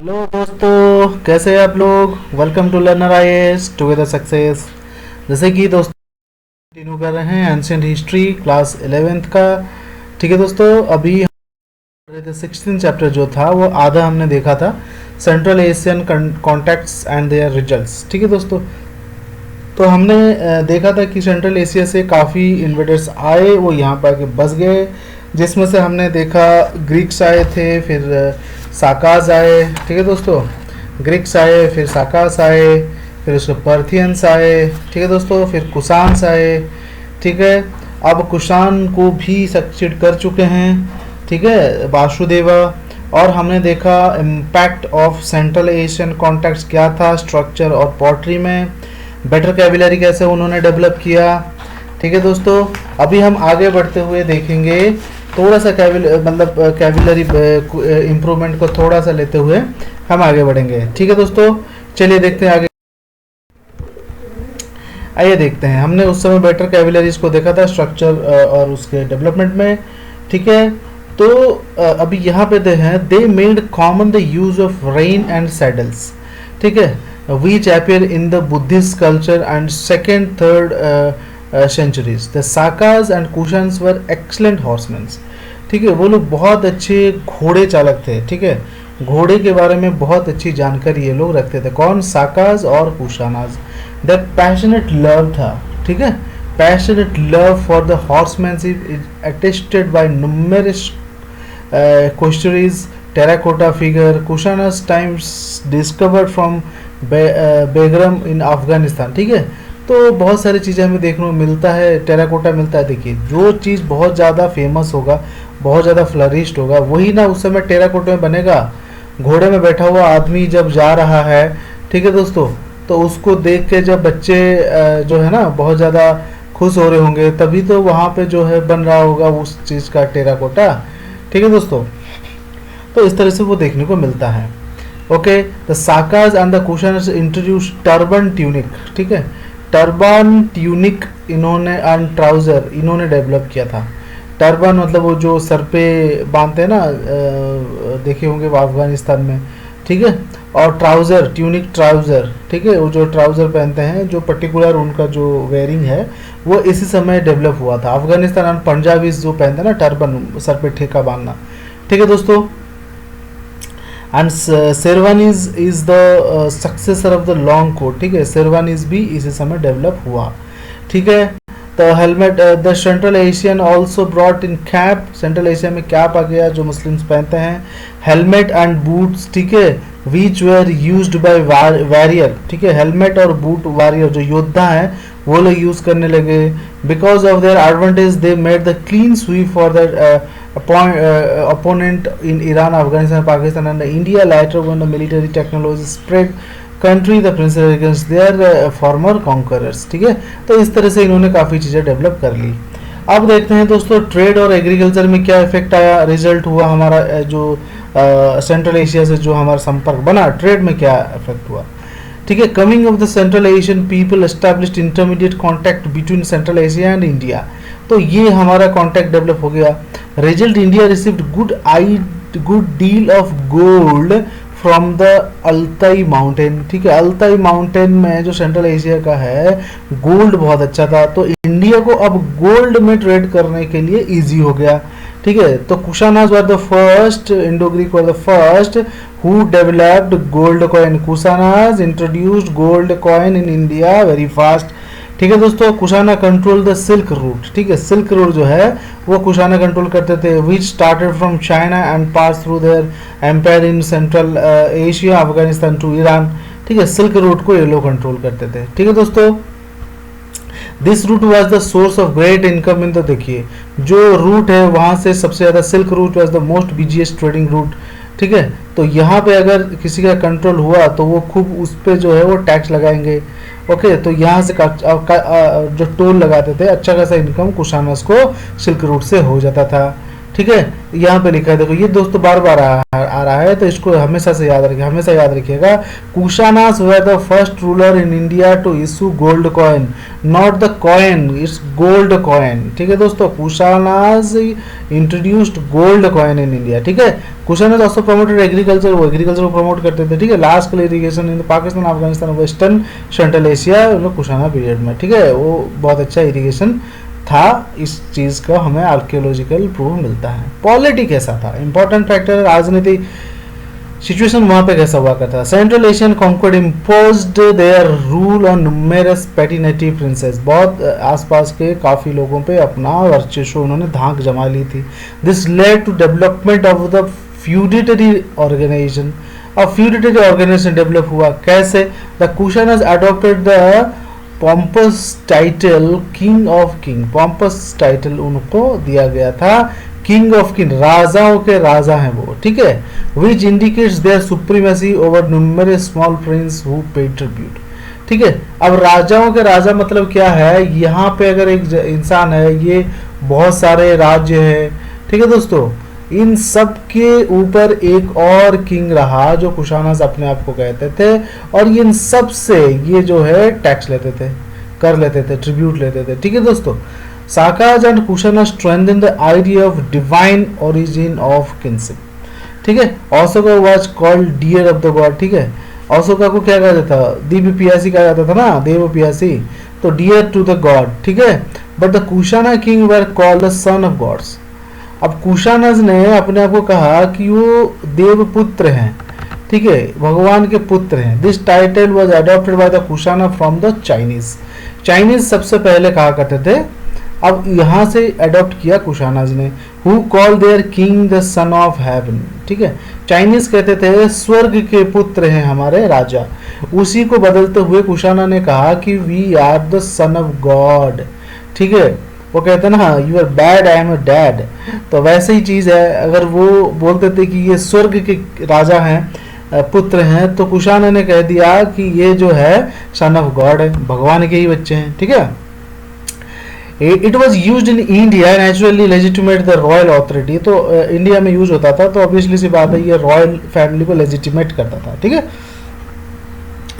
Hello दोस्तों, कैसे हैं आप लोग। Welcome to Learner IAS together success. जैसे कि दोस्तों कंटिन्यू कर रहे हैं एंशिएंट हिस्ट्री क्लास 11th का। ठीक है दोस्तों, अभी हम पढ़ रहे थे 16 चैप्टर जो था वो आधा हमने देखा था, central Asian contacts and their results. ठीक है दोस्तों, तो हमने देखा था कि सेंट्रल एशिया से काफ़ी इन्वेडर्स आए, वो यहाँ पर आके बस गए, जिसमें से हमने देखा ग्रीक्स आए थे, फिर साकाज आए। ठीक है दोस्तों, ग्रीक्स आए, फिर साकास आए, फिर उसके पर्थियंस आए। ठीक है दोस्तों, फिर कुशान्स आए। ठीक है, अब कुशान को भी सक्सीड कर चुके हैं। ठीक है, वासुदेवा। और हमने देखा impact of central Asian contacts क्या था स्ट्रक्चर और पॉटरी में, बेटर कैबिलरी कैसे उन्होंने डेवलप किया। ठीक है दोस्तों, अभी हम आगे बढ़ते हुए देखेंगे थोड़ा सा कैबिलरी इम्प्रूवमेंट को थोड़ा सा लेते हुए हम आगे बढ़ेंगे। ठीक है दोस्तों, चलिए देखते हैं आगे। आइए देखते हैं, हमने उस समय बेटर कैबिलरीज को देखा था स्ट्रक्चर और उसके डेवलपमेंट में। ठीक है, तो अभी यहाँ पे they made common the use of rain and saddles. ठीक है, which appear in the Buddhist culture and second third centuries. The Sakas and Kushans were excellent horsemen. ठीक है, वो लोग बहुत अच्छे घोड़े चालक थे। ठीक है, घोड़े के बारे में बहुत अच्छी जानकारी ये लोग रखते थे। कौन? साकाज और कुशानाज। द पैशनेट लव था। ठीक है, passionate love for the horsemanship is attested by numerous कोस्टरीज terracotta figure Kushanas times discovered from Begram in Afghanistan. ठीक है, तो बहुत सारी चीज़ें हमें देखने को मिलता है, टेराकोटा मिलता है। देखिए, जो चीज़ बहुत ज़्यादा फेमस होगा, बहुत ज़्यादा फ्लरिश्ड होगा, वही ना उस समय टेराकोटा में बनेगा। घोड़े में बैठा हुआ आदमी जब जा रहा है, ठीक है दोस्तों, तो उसको देख के जब बच्चे जो है ना बहुत ज़्यादा खुश हो रहे होंगे, तभी तो वहाँ पे जो है बन रहा होगा उस चीज़ का टेराकोटा। ठीक है दोस्तों, तो इस तरह से वो देखने को मिलता है। Okay, the Sakas and the Kushans introduce turban tunic. ठीक है, टर्बन ट्यूनिक इन्होंने एंड ट्राउज़र इन्होंने डेवलप किया था। टर्बन मतलब वो जो सर पे बांधते हैं ना, देखे होंगे वो अफगानिस्तान में। ठीक है, और ट्राउज़र ट्यूनिक ट्राउज़र। ठीक है, वो जो ट्राउज़र पहनते हैं, जो पर्टिकुलर उनका जो वेयरिंग है वो इसी समय डेवलप हुआ था। अफगानिस्तान एंड पंजाबीज जो पहनते हैं ना टर्बन, सर पे ठेका बांधना। ठीक है दोस्तों, and sherwanis is the successor of the long coat. ठीक है, शेरवानीज भी इसी समय डेवलप हुआ। ठीक है, तो helmet the central Asian also brought in cap. Central Asia में कैप आ गया जो मुस्लिम्स पहनते हैं। Helmet and boots. ठीक है, विच वेर यूज्ड बाय वॉरियर। ठीक है, हेलमेट और बूट वॉरियर जो योद्धा हैं वो लोग यूज करने लगे। Because of their advantage they made the clean sweep for that opponent in Iran, Afghanistan, Pakistan and India. Later when the military technology spread country the princes against their former conquerors. ठीक है, तो इस तरह से इन्होंने काफ़ी चीज़ें develop कर ली। अब देखते हैं दोस्तों ट्रेड और एग्रीकल्चर में क्या इफेक्ट आया, रिजल्ट हुआ हमारा जो सेंट्रल एशिया से जो हमारा संपर्क बना, ट्रेड में क्या इफेक्ट हुआ। ठीक है, coming of the central Asian people established intermediate contact between central Asia and India. तो ये हमारा कॉन्टैक्ट डेवलप हो गया। Result, India received good deal of gold from the Altai mountain. ठीक है, अल्ताई माउंटेन में जो सेंट्रल एशिया का है गोल्ड बहुत अच्छा था, तो इंडिया को अब गोल्ड में ट्रेड करने के लिए इजी हो गया। ठीक है, तो Kushanas were the first, Indo Greek were the first who developed gold coin. Kushanas introduced gold coin in India very fast. ठीक है दोस्तों, Kushana control the silk route. ठीक है, सिल्क रूट जो है वो कुशाना कंट्रोल करते थे, which started from China and pass through their empire in central Asia, Afghanistan to Iran. ठीक है, सिल्क रूट को ये लोग कंट्रोल करते थे। ठीक है दोस्तों, this route was the source of great income in the, देखिए जो रूट है वहाँ से सबसे ज़्यादा silk route was the most busiest trading route. ठीक है, तो यहाँ पे अगर किसी का कंट्रोल हुआ तो वो खूब उस पर जो है वो टैक्स लगाएंगे। ओके, तो यहाँ से जो टोल लगाते थे, अच्छा खासा इनकम कुशानस को सिल्क रूट से हो जाता था। ठीक है, यहाँ पे लिखा है, देखो ये दोस्तों बार बार आ रहा है, तो इसको हमेशा से याद रखिए, हमेशा याद रखिएगा। Kushanas were the first ruler in India to issue gold coin, not the coin, it's gold coin. ठीक है दोस्तों, Kushanas introduced gold coin in India. ठीक है, कुशानास ऑल्सो प्रमोटेड एग्रीकल्चर, वो एग्रीकल्चर को प्रमोट करते थे। ठीक है, large scale irrigation in Pakistan, Afghanistan, western central Asia, Kushana period में। ठीक है, वो बहुत अच्छा इरिगेशन था। इस चीज का हमें आर्कियोलॉजिकल प्रूफ मिलता है। पॉलिटी कैसा था, इंपॉर्टेंट फैक्टर, राजनीति सिचुएशन वहां पे कैसा हुआ करता था। Central Asian conquest imposed their rule on numerous petty native princes, बहुत आसपास के काफी लोगों पे अपना वर्चस्व उन्होंने धाक जमा ली थी। This led to development of the feudatory organisation. अब फ्यूडिटरी ऑर्गेनाइजेशन डेवलप हुआ कैसे, the Kushanas adopted the pompous title king of king, pompous title उनको दिया गया था किंग ऑफ किंग, राजाओं के राजा हैं वो। ठीक है, which indicates their supremacy over numerous small prince who paid tribute. ठीक है, अब राजाओं के राजा मतलब क्या है, यहाँ पे अगर एक इंसान है, ये बहुत सारे राज्य है। ठीक है दोस्तों, इन सब के ऊपर एक और किंग रहा जो कुशानास अपने आप को कहते थे, और इन सब से ये जो है टैक्स लेते थे, कर लेते थे, ट्रिब्यूट लेते थे। ठीक है दोस्तों, Sakas and Kushanas strengthen the idea of divine origin of kingship. ठीक है, Ashoka was called dear of the god. ठीक है, अशोका को क्या कहा जाता था, दिव्य पियासी कहा जाता था ना, देव पियासी, तो डियर टू द गॉड। ठीक है, but the Kushana king were called the son of gods. अब कुशानास ने अपने आप को कहा कि वो देवपुत्र हैं। ठीक है, भगवान के पुत्र हैं। This title was adopted by the Kushana from the Chinese. Chinese सबसे पहले कहा करते थे, अब यहाँ से अडॉप्ट किया कुशानास ने। Who call there king the son of haven. ठीक है, चाइनीज कहते थे स्वर्ग के पुत्र हैं हमारे राजा, उसी को बदलते हुए कुशाना ने कहा कि we are the son of God. ठीक है, वो कहते हैं ना, you are bad I am dad, तो वैसे ही चीज है। अगर वो बोलते थे कि ये स्वर्ग के राजा हैं, पुत्र हैं, तो कुशाना ने कह दिया कि ये जो है सन ऑफ गॉड है, भगवान के ही बच्चे हैं। ठीक है, it was use in India naturally legitimate the royal authority, तो इंडिया में यूज होता था, तो ऑब्वियसली सी बात है ये रॉयल फैमिली को लेजिटिमेट करता था। ठीक है,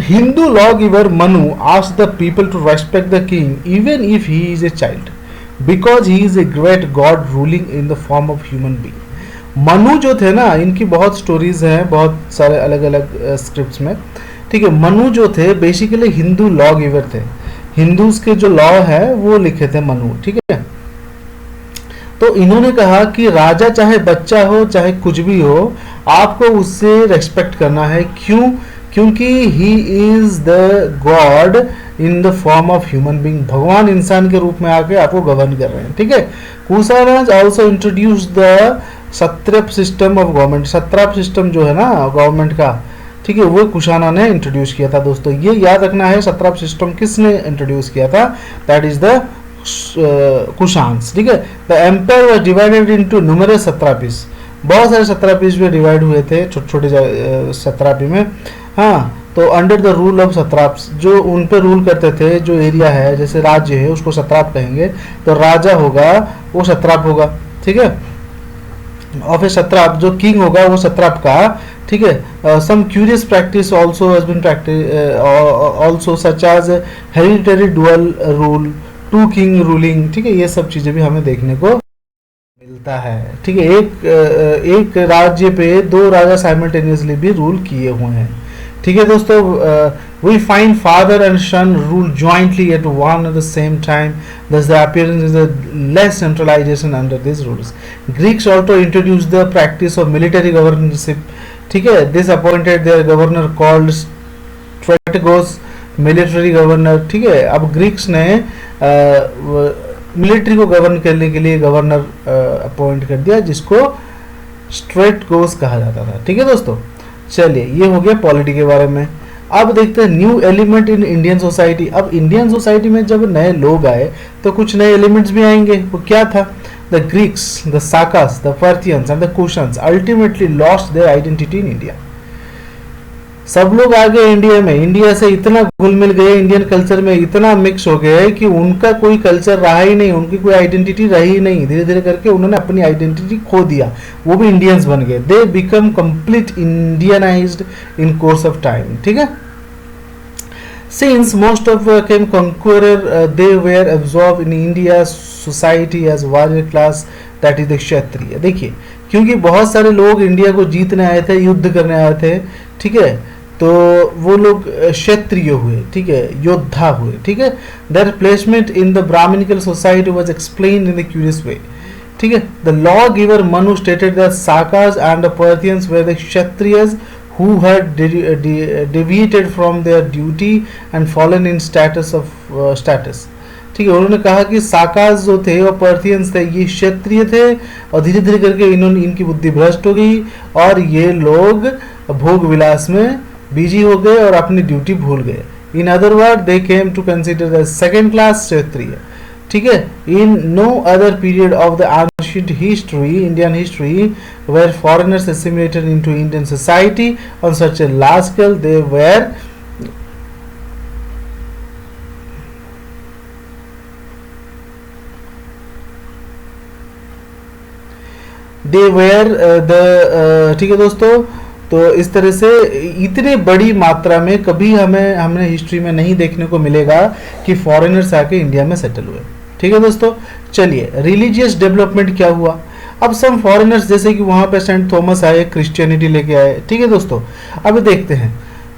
Hindu law giver Manu asked the people to respect the king even if he is a child, because he is a great god ruling in the form of human being. Manu जो थे ना, इनकी बहुत स्टोरीज हैं, बहुत सारे अलग अलग स्क्रिप्ट्स में। ठीक है, मनु जो थे बेसिकली हिंदू लॉ गिवर थे, हिंदूज के जो लॉ है वो लिखे थे मनु। ठीक है, तो इन्होंने कहा कि राजा चाहे बच्चा हो चाहे कुछ भी हो, आपको उससे रेस्पेक्ट करना है। क्यों? क्योंकि he is the God in the form of human being, भगवान इंसान के रूप में आके आपको गवर्न कर रहे हैं। ठीक है, Kushanas also introduce the satrap system of government, satrap system जो है ना गवर्नमेंट का, ठीक है, वो कुशाना ने इंट्रोड्यूस किया था। दोस्तों ये याद रखना है, सत्रप सिस्टम किसने इंट्रोड्यूस किया था, दैट इज द कुशान्स। ठीक है, the empire was divided into numerous satrapies, बहुत सारे सत्रापीस में डिवाइड हुए थे, छोटे छोटे सत्रापी में। हाँ, तो अंडर द रूल ऑफ सत्राप्स, जो उन पे रूल करते थे, जो एरिया है जैसे राज्य है उसको सत्राप कहेंगे, तो राजा होगा वो सत्राप होगा। ठीक है, और फिर सत्राप जो किंग होगा वो सत्राप का। ठीक है, some curious practice also has been practice also such as hereditary dual rule, two king ruling. ठीक है, ये सब चीजें भी हमें देखने को मिलता है। ठीक है, एक राज्य पे दो राजा साइमल्टेनियसली भी रूल किए हुए हैं। ठीक है दोस्तों, we find father and son rule jointly at one at the same time, thus the appearance is a less centralization under these rules. Greeks also introduced the practice of military governorship. ठीक है, this appointed their governor called strategos, military governor. ठीक है, अब Greeks ने military को govern करने के लिए गवर्नर अपॉइंट कर दिया, जिसको स्ट्रेटगोस कहा जाता था। ठीक है दोस्तों, चलिए ये हो गया पॉलिटी के बारे में। अब देखते हैं new element in Indian society. अब इंडियन सोसाइटी में जब नए लोग आए तो कुछ नए एलिमेंट्स भी आएंगे। वो क्या था? The Greeks, the Sakas, the Parthians and the Kushans ultimately lost their identity in India. सब लोग आ गए इंडिया में, इंडिया से इतना घुल मिल गए, इंडियन कल्चर में इतना मिक्स हो गए कि उनका कोई कल्चर रहा ही नहीं, उनकी कोई आइडेंटिटी रही ही नहीं। धीरे धीरे करके उन्होंने अपनी आइडेंटिटी खो दिया, वो भी इंडियंस बन गए। They become complete Indianised in course of time, ठीक है। Since most of came conqueror, they were absorbed in India's society as warrior class, that is the क्षत्रिय। देखिए, क्योंकि बहुत सारे लोग इंडिया को जीतने आए थे, युद्ध करने आए थे, ठीक है, तो वो लोग क्षत्रिय हुए, ठीक है, योद्धा हुए, ठीक है। Their placement in the Brahminical society was explained in a curious way, ठीक है। The lawgiver Manu stated that Sakas and the Parthians were the Kshatriyas who had deviated from their duty and fallen in status of status, ठीक है। उन्होंने कहा कि साकाज जो थे और पर्थियंस थे ये क्षत्रिय थे, और धीरे धीरे करके इनकी बुद्धि भ्रष्ट हो गई और ये लोग भोग विलास में बिजी हो गए और अपनी ड्यूटी भूल गए। In other word they came to consider the second class Kshatriya, ठीक है। In no other period of the ancient history, Indian history, where foreigners assimilated into Indian society on such a large scale. They were ठीक है दोस्तों। तो इस तरह से इतने बड़ी मात्रा में कभी हमने हिस्ट्री में नहीं देखने को मिलेगा कि फॉरेनर्स आके इंडिया में सेटल हुए, ठीक है दोस्तों। चलिए, रिलीजियस डेवलपमेंट क्या हुआ। अब सम फॉरेनर्स जैसे कि वहाँ पे सेंट थॉमस आए, क्रिश्चियनिटी लेके आए, ठीक है दोस्तों। अब देखते हैं,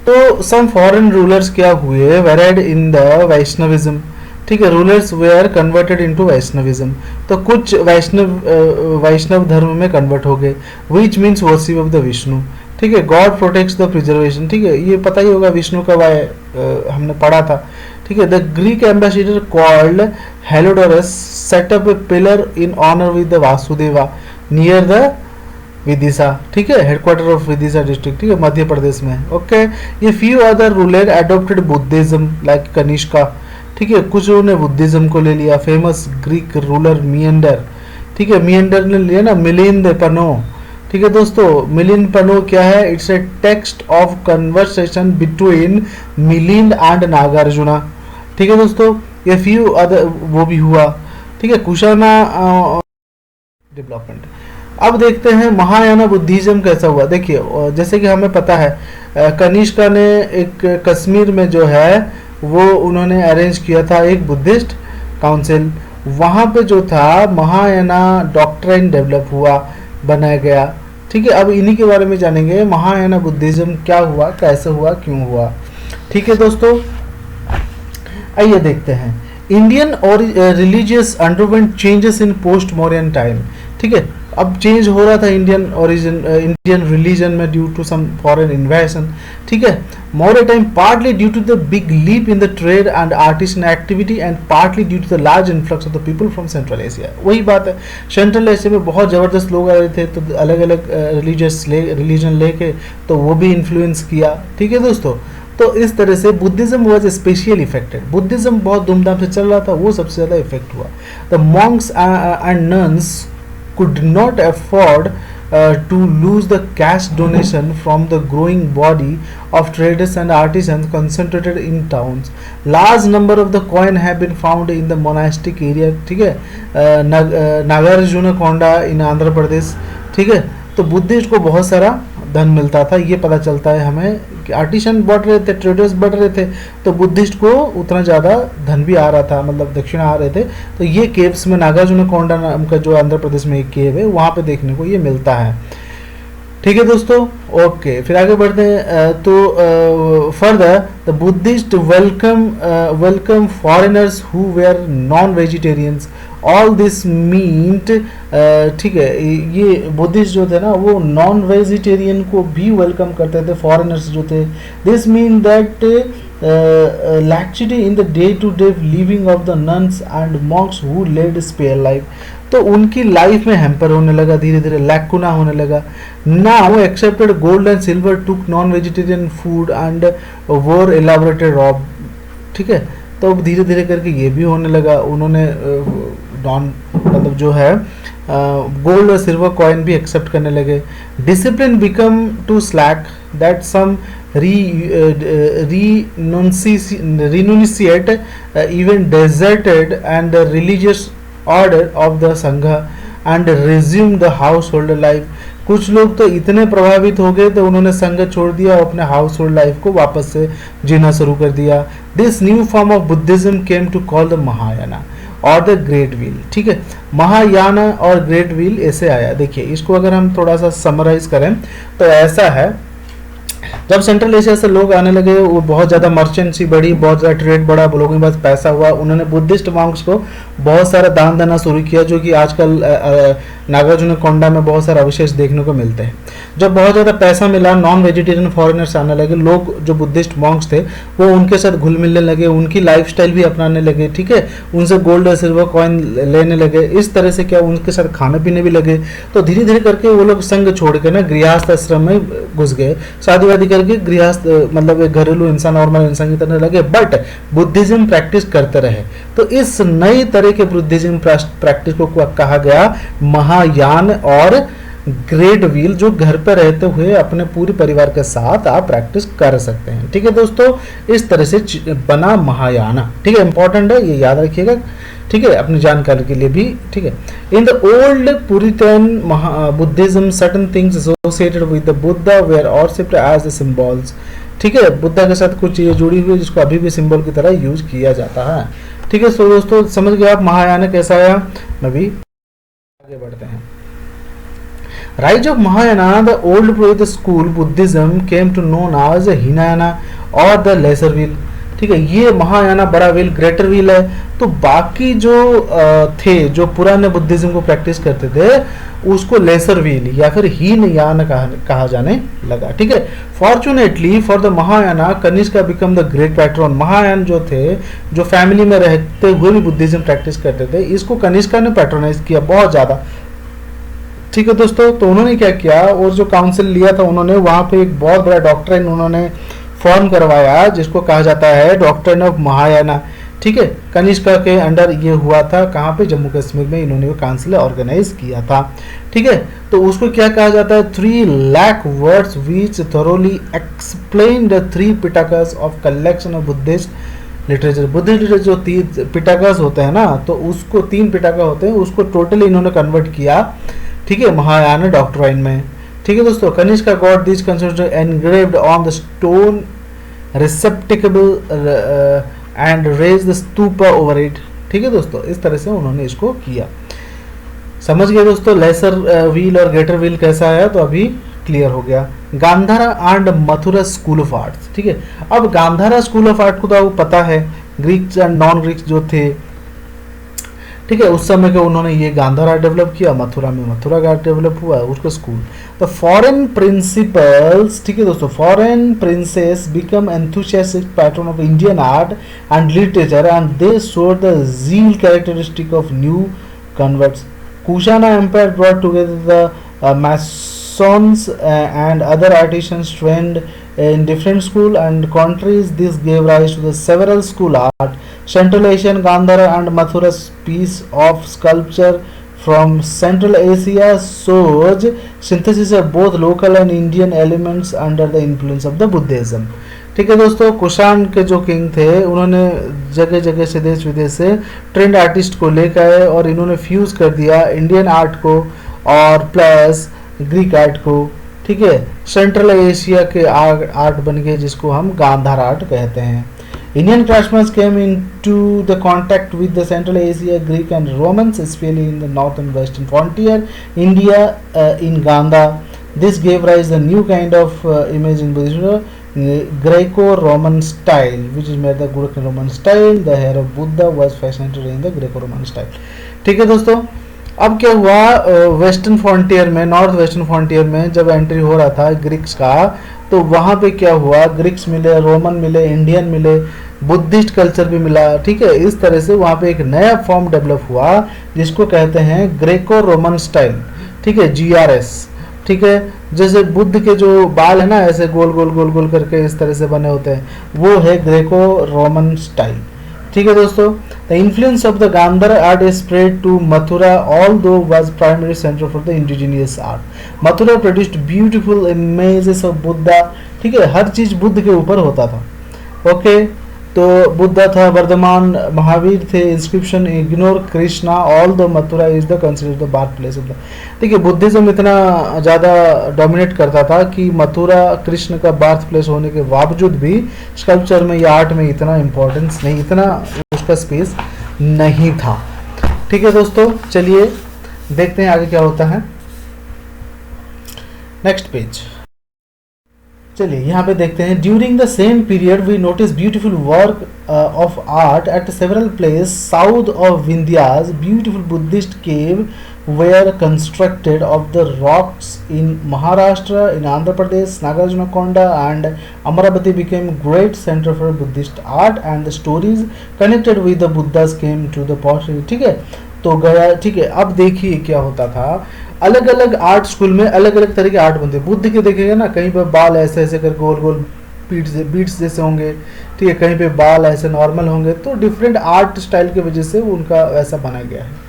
तो सम फॉरेन रूलर्स क्या हुए, वेरिड इन द वैष्णविज्म, ठीक है। Rulers were converted into Vaishnavism, तो कुछ वैष्णव धर्म में कन्वर्ट हो गए, which means worship of the Vishnu, ठीक है। गॉड प्रोटेक्ट्स द प्रिजर्वेशन, ठीक है, ये पता ही होगा विष्णु कब आए, हमने पढ़ा था, ठीक है। The Greek ambassador called Heliodorus set up a pillar in honour with the Vasudeva near the Vidisha, ठीक है, हेडक्वार्टर ऑफ विदिशा डिस्ट्रिक्ट, ठीक है, मध्य प्रदेश में। ओके, ये few other ruler adopted Buddhism like Kanishka, ठीक है, कुछ उन्होंने बुद्धिज्म को ले लिया। फेमस ग्रीक रूलर मियंडर, ठीक है, मियंडर ने लिया ना मिलिंद पनो, ठीक है दोस्तों। मिलिंद पनो क्या है, it's a text of conversation between Milind and Nagarjuna, ठीक है दोस्तों। ये फ्यू अदर वो भी हुआ, ठीक है। कुशाना डेवलपमेंट। अब देखते हैं महायाना बुद्धिज्म कैसा हुआ। देखिए, जैसे कि हमें पता है कनिष्का ने एक कश्मीर में जो है वो उन्होंने अरेंज किया था एक बुद्धिस्ट काउंसिल, वहाँ पे जो था महायाना डॉक्ट्राइन डेवलप हुआ, बनाया गया, ठीक है। अब इन्हीं के बारे में जानेंगे, महायाना बुद्धिज्म क्या हुआ, कैसे हुआ, क्यों हुआ, ठीक है दोस्तों। आइए देखते हैं। इंडियन और religious underwent changes in post modern time, ठीक है। अब चेंज हो रहा था इंडियन रिलीजन में due to some foreign invasion, ठीक है। Modern time partly due to the big leap in the trade and artisan activity and partly due to the large influx of the people from central Asia. वही बात है, central Asia में बहुत ज़बरदस्त लोग आ रहे थे, तो अलग अलग रिलीजन लेके तो वो भी इन्फ्लुएंस किया, ठीक है दोस्तों। तो इस तरह से Buddhism was specially affected, Buddhism बहुत धूमधाम से चल रहा था, वो सबसे ज़्यादा इफेक्ट हुआ। The Monks and nuns could not afford to lose the cash donation from the growing body of traders and artisans concentrated in towns. Large number of the coin have been found in the monastic area, ठीक है, नागार्जुनकोंडा इन आंध्र प्रदेश, ठीक है। तो Buddhist को बहुत सारा धन मिलता था, ये पता चलता है हमें कि आर्टिशन बढ़ रहे थे, ट्रेडर्स बढ़ रहे थे, तो बुद्धिस्ट को उतना ज़्यादा धन भी आ रहा था, मतलब दक्षिणा आ रहे थे। तो ये केव्स में नागार्जुनकोंडा नाम का जो आंध्र प्रदेश में एक केव है, वहाँ पे देखने को ये मिलता है, ठीक है दोस्तों। ओके, फिर आगे बढ़ते हैं। तो further the Buddhist welcome foreigners who were non vegetarians, all this meant, ठीक है, ये बुद्धिस्ट जो थे ना वो नॉन वेजिटेरियन को भी वेलकम करते थे, फॉरेनर्स जो थे। This mean that laxity in the day to day living of the nuns and monks who led spare life, तो उनकी लाइफ में हैम्पर होने लगा, धीरे धीरे लैकुना होने लगा। Now accepted gold and silver took non vegetarian food and वोर एलाबोरेटेड रॉब, ठीक है। तो धीरे धीरे करके ये भी होने लगा, उन्होंने नॉन मतलब जो है गोल्ड और सिल्वर कॉइन भी एक्सेप्ट करने लगे। Discipline become to slack that some renunciate, even deserted and the religious order of the संघ and resume the household life. कुछ लोग तो इतने प्रभावित हो गए तो उन्होंने संघ छोड़ दिया और अपने हाउस होल्ड लाइफ को वापस से जीना शुरू कर दिया. This new form of Buddhism came to call the Mahayana और द ग्रेट व्हील. ठीक है, महायाना और ग्रेट व्हील ऐसे आया. देखिए इसको अगर हम थोड़ा सा समराइज करें तो ऐसा है, जब सेंट्रल एशिया से लोग आने लगे, वो बहुत ज़्यादा मर्चेंसी बढ़ी, बहुत ज़्यादा ट्रेड बढ़ा, लोगों के पास पैसा हुआ, उन्होंने बुद्धिस्ट मॉन्क्स को बहुत सारा दान देना शुरू किया, जो कि आजकल नागार्जुनकोंडा में बहुत सारे अवशेष देखने को मिलते हैं. जब बहुत ज़्यादा पैसा मिला, नॉन वेजिटेरियन फॉरेनर्स आने लगे, लोग जो बुद्धिस्ट मॉन्क्स थे वो उनके साथ घुल मिलने लगे, उनकी लाइफस्टाइल भी अपनाने लगे. ठीक है, उनसे गोल्ड और सिल्वर कॉइन लेने लगे. इस तरह से क्या उनके साथ खाने पीने भी लगे. तो धीरे धीरे करके वो लोग संघ छोड़ के ना गृहस्थ आश्रम में घुस गए, शादी वादी करके गृहस्थ मतलब एक घरेलू इंसान, नॉर्मल इंसान की तरह लगे, बट बुद्धिज्म प्रैक्टिस करते रहे. तो इस नई तरह के बुद्धिज्म प्रैक्टिस को कहा गया महायान और ग्रेट व्हील, जो घर पर रहते हुए अपने पूरे परिवार के साथ आप प्रैक्टिस कर सकते हैं. ठीक है दोस्तों, इस तरह से बना महायाना. ठीक है, इंपॉर्टेंट है, ये याद रखिएगा. ठीक है, अपनी जानकारी के लिए भी. ठीक है, in the old puritan Buddhism certain things associated with the Buddha were worshipped as the symbols. ठीक है, बुद्धा के साथ कुछ चीजें जुड़ी हुई है जिसको अभी भी सिंबल की तरह यूज किया जाता है. ठीक है, सो दोस्तों समझ गए आप महायाना कैसा आया. मैं भी आगे बढ़ते हैं. Rise of Mahayana, the old Purita school Buddhism came to known as Hinayana or the lesser wheel. ठीक है, ये महायाना बड़ा व्हील, ग्रेटर व्हील है. तो बाकी जो थे, जो पुराने बुद्धिज्म को प्रैक्टिस करते थे, उसको लेसर व्हील या फिर हीनयान कहा जाने लगा. ठीक है, fortunately for the Mahayana Kanishka become the great patron. Mahayana जो थे, जो फैमिली में रहते हुए भी बुद्धिज्म प्रैक्टिस करते थे, इसको कनिष्का ने पैट्रोनाइज किया बहुत ज़्यादा. ठीक है दोस्तों, तो उन्होंने क्या किया, और जो काउंसिल लिया था उन्होंने, वहाँ पे एक बहुत बड़ा डॉक्ट्रिन उन्होंने फॉर्म करवाया जिसको कहा जाता है डॉक्ट्रिन ऑफ महायाना. ठीक है, कनिष्का के अंडर ये हुआ था. कहाँ पे, जम्मू कश्मीर में इन्होंने वो काउंसिल ऑर्गेनाइज किया था. ठीक है, तो उसको क्या कहा जाता है, 3 lakh words which thoroughly explain the 3 Pitakas of collection of Buddhist literature. Buddhist literature जो 3 पिटाकास होते हैं ना, तो उसको 3 पिटाका होते हैं, उसको टोटली इन्होंने कन्वर्ट किया. ठीक है, महायाना डॉक्ट्राइन में. ठीक है दोस्तों, Kanishka got this concept engraved on the stone receptacle and raise the stupa over it. ठीक है दोस्तों, इस तरह से उन्होंने इसको किया. समझ गए दोस्तों लेसर व्हील और ग्रेटर व्हील कैसा है, तो अभी क्लियर हो गया. Gandhara and Mathura school of arts. ठीक है, अब गांधारा स्कूल ऑफ आर्ट को तो आपको पता है, ग्रीक्स एंड नॉन ग्रीक्स जो थे, ठीक है, उस समय के उन्होंने ये गांधार डेवलप किया. मथुरा में मथुरा घाट डेवलप हुआ, उसका स्कूल. The foreign principles. ठीक है दोस्तों, foreign princes become enthusiastic patron of Indian art and literature and they showed the zeal characteristic of new converts. Kushana empire brought together the masons and other artisans trained in different school and countries. This gave rise to the several school art. Central Asian Gandhara and Mathura's piece of sculpture from Central Asia shows synthesis of both local and Indian elements under the influence of the Buddhism. ठीक है दोस्तों, कुषाण के जो king थे, उन्होंने जगह जगह से देश विदेश से ट्रेंड आर्टिस्ट को लेकर आए और इन्होंने फ्यूज कर दिया इंडियन आर्ट को और प्लस ग्रीक आर्ट को. ठीक है, सेंट्रल एशिया के आर्ट बन गए जिसको हम गांधार आर्ट कहते हैं. Indian craftsman came into the contact with the central Asia Greek and Romans specially in the north and western frontier India in Gandhara. This gave rise the new kind of image in Buddhism Greco-Roman style, which is made the Greco-Roman style. The hair of Buddha was fashioned in the Greco-Roman style. ठीक है दोस्तों, अब क्या हुआ, western frontier में, north western frontier में जब entry हो रहा था ग्रीक्स का, तो वहाँ पे क्या हुआ, ग्रीक्स मिले, रोमन मिले, इंडियन मिले, बुद्धिस्ट कल्चर भी मिला. ठीक है, इस तरह से वहाँ पे एक नया फॉर्म डेवलप हुआ जिसको कहते हैं ग्रेको रोमन स्टाइल. ठीक है, GRS. ठीक है, जैसे बुद्ध के जो बाल है ना, ऐसे गोल गोल गोल गोल करके इस तरह से बने होते हैं, वो है ग्रेको रोमन स्टाइल. ठीक है दोस्तों, the influence of the Gandhara art spread to Mathura although was primary centre for the indigenous art. Mathura produced beautiful images of Buddha, ठीक है, हर चीज बुद्ध के ऊपर होता था। ओके, तो बुद्धा था, वर्धमान महावीर थे, inscription ignore Krishna all the Mathura is the considered the birth place of the. देखिए बुद्धिज्म इतना ज़्यादा डोमिनेट करता था कि मथुरा कृष्ण का बार्थ प्लेस होने के बावजूद भी स्कल्पचर में या आर्ट में इतना इम्पोर्टेंस नहीं, इतना उसका स्पेस नहीं था। ठीक है दोस्तों, चलिए देखते हैं आगे क्या होता है। नेक्स्ट पेज, चलिए यहाँ पे देखते हैं। During the same period we notice beautiful work of art at several place south of Vindhyas. Beautiful Buddhist cave were constructed of the rocks in Maharashtra, in Andhra Pradesh, Nagarjunakonda and Amaravati became great center for Buddhist art and the stories connected with the Buddhas came to the pottery। ठीक है, तो गया, ठीक है। अब देखिए क्या होता था, अलग अलग आर्ट स्कूल में अलग अलग तरह के आर्ट बनते। बुद्ध के देखेंगे ना, कहीं पर बाल ऐसे ऐसे कर गोल गोल बीट्स जैसे होंगे, ठीक है, कहीं पे बाल ऐसे नॉर्मल होंगे, तो डिफरेंट आर्ट स्टाइल की वजह से उनका वैसा बना गया है।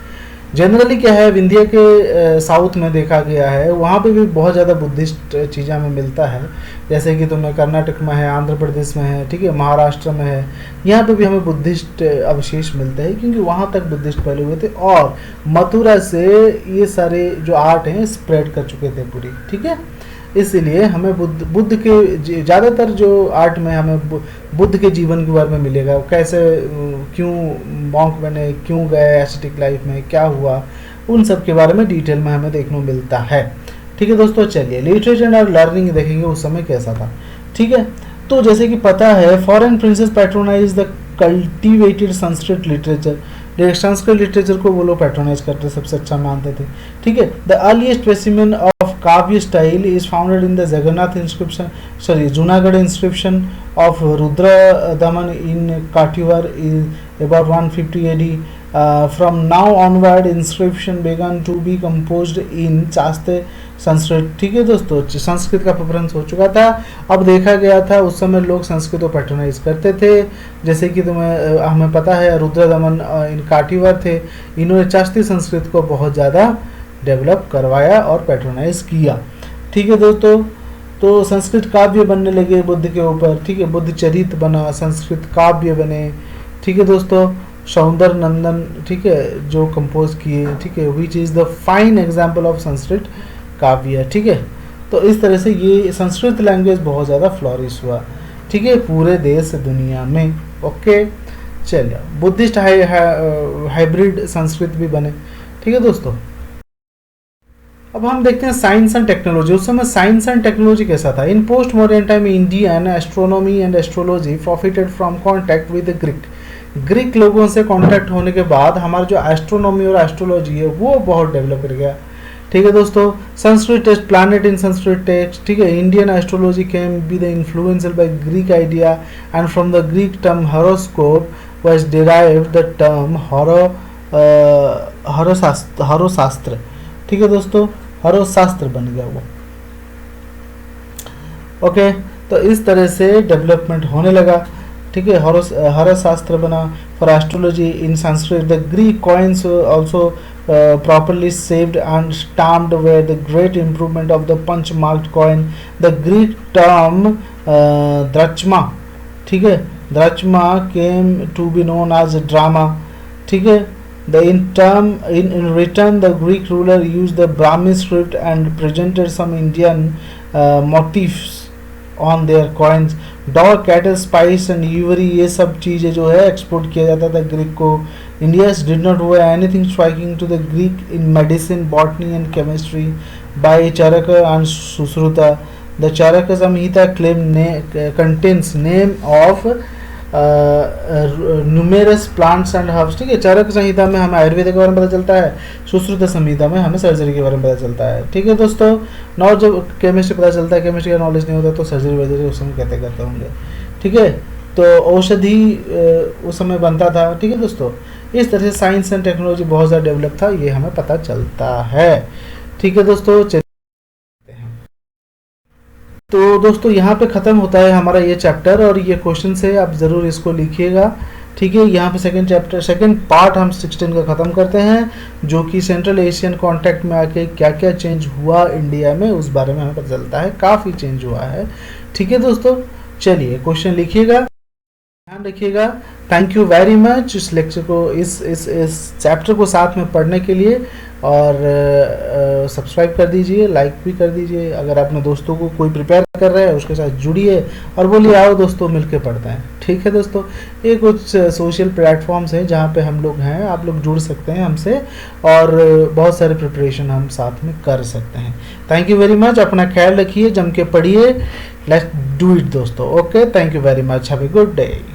जनरली क्या है, विंध्या के साउथ में देखा गया है, वहाँ पे भी बहुत ज़्यादा बुद्धिस्ट चीज़ें हमें मिलता है, जैसे कि तुम्हें कर्नाटक में है, आंध्र प्रदेश में है, ठीक है, महाराष्ट्र में है, यहाँ पे भी हमें बुद्धिस्ट अवशेष मिलते हैं क्योंकि वहाँ तक बुद्धिस्ट फैले हुए थे और मथुरा से ये सारे जो आर्ट हैं स्प्रेड कर चुके थे पूरी। ठीक है, इसीलिए हमें बुद्ध के ज़्यादातर जो आर्ट में हमें बुद्ध के जीवन के बारे में मिलेगा, कैसे क्यों मॉन्क बने, क्यों गए एस्थेटिक लाइफ में, क्या हुआ, उन सब के बारे में डिटेल में हमें देखने को मिलता है। ठीक है दोस्तों, चलिए लिटरेचर और लर्निंग देखेंगे उस समय कैसा था। ठीक है, तो जैसे कि पता है foreign princess patronise the cultivated Sanskrit literature. Sanskrit literature को वो लोग पैट्रोनाइज करते, सबसे अच्छा मानते थे। ठीक है, द अर्लीस्ट स्पेसिमेन ऑफ काव्य style is founded in the Jagannath inscription, sorry Junagadh inscription of Rudra Daman in Kathiawar about 150 AD. From now onward inscription began to be composed in चास्ते Sanskrit. ठीक है दोस्तों, संस्कृत का प्रेफरेंस हो चुका था। अब देखा गया था उस समय लोग संस्कृत को पैट्रोनाइज करते थे, जैसे कि तुम्हें हमें पता है रुद्र दमन इन काठियावाड़ थे, इन्होंने चास्ती संस्कृत को बहुत ज़्यादा डेवलप करवाया और पैट्रोनाइज किया। ठीक है दोस्तों, तो संस्कृत काव्य बनने लगे बुद्ध के ऊपर। ठीक है, बुद्ध चरित बना, संस्कृत काव्य बने। ठीक है दोस्तों, सौंदर नंदन, ठीक है, जो कंपोज किए, ठीक है, which is the fine example of Sanskrit काव्य। ठीक है, तो इस तरह से ये संस्कृत लैंग्वेज बहुत ज़्यादा फ्लॉरिश हुआ, ठीक है, पूरे देश दुनिया में। ओके, चलिए बुद्धिस्ट हाइब्रिड संस्कृत भी बने। ठीक है दोस्तों, अब हम देखते हैं साइंस एंड टेक्नोलॉजी। उस समय साइंस एंड टेक्नोलॉजी कैसा था। In post modern time Indian astronomy and astrology profited from contact with Greek लोगों से कॉन्टैक्ट होने के बाद हमारा जो एस्ट्रोनॉमी और एस्ट्रोलॉजी है वो बहुत डेवलप कर गया। ठीक है दोस्तों, Sanskrit text, planet in Sanskrit text. ठीक है, Indian astrology can be the influenced by Greek idea and from the Greek term horoscope was derived the term Horashastra. ठीक है दोस्तों, हरोशास्त्र बन गया वो। ओके, तो इस तरह से डेवलपमेंट होने लगा। ठीक है, हरोशास्त्र बना। For astrology in Sanskrit the Greek coins also properly saved and stamped were the great improvement of the punch marked coin. The Greek term drachma, ठीक है, drachma came to be known as drama. ठीक है, in return the Greek ruler used the Brahmi script and presented some Indian motifs on their coins. Dog, cattle, spice and ivory, ये सब चीज़ें जो है export किया जाता था ग्रीक को। India's did not do anything striking to the Greek in medicine, botany and chemistry by Charak and Sushruta. The Charak Samhita contains name of numerous plants and herbs. ठीक है, चारक संहिता में हमें आयुर्वेद के बारे में पता चलता है, सुश्रुत संहिता में हमें सर्जरी के बारे में पता चलता है। ठीक है दोस्तों, नॉट जब केमिस्ट्री पता चलता है, केमिस्ट्री का नॉलेज नहीं होता तो सर्जरी वजह उस समय कहते करते होंगे। ठीक है, तो औषधि उस समय बनता था। ठीक है दोस्तों, इस तरह से साइंस एंड टेक्नोलॉजी बहुत ज़्यादा डेवलप था, ये हमें पता चलता है। ठीक है दोस्तों, तो दोस्तों यहाँ पे ख़त्म होता है हमारा ये चैप्टर और ये क्वेश्चन है, आप ज़रूर इसको लिखिएगा। ठीक है। यहाँ पे सेकंड चैप्टर सेकंड पार्ट हम 16 का ख़त्म करते हैं, जो कि सेंट्रल एशियन कॉन्टैक्ट में आके क्या क्या चेंज हुआ इंडिया में उस बारे में हमें पता चलता है, काफ़ी चेंज हुआ है। ठीक है दोस्तों, चलिए क्वेश्चन लिखिएगा, ध्यान रखिएगा। थैंक यू वेरी मच इस लेक्चर को, इस चैप्टर को साथ में पढ़ने के लिए, और सब्सक्राइब कर दीजिए, लाइक भी कर दीजिए। अगर अपने दोस्तों को कोई प्रिपेयर कर रहे हैं उसके साथ जुड़िए और बोलिए आओ दोस्तों मिलके पढ़ते हैं। ठीक है दोस्तों, ये कुछ सोशल प्लेटफॉर्म्स हैं जहाँ पे हम लोग हैं, आप लोग जुड़ सकते हैं हमसे और बहुत सारे प्रिपरेशन हम साथ में कर सकते हैं। थैंक यू वेरी मच, अपना ख्याल रखिए, जम के पढ़िए, लेट्स डू इट दोस्तों। Okay, thank you very much, have a good day.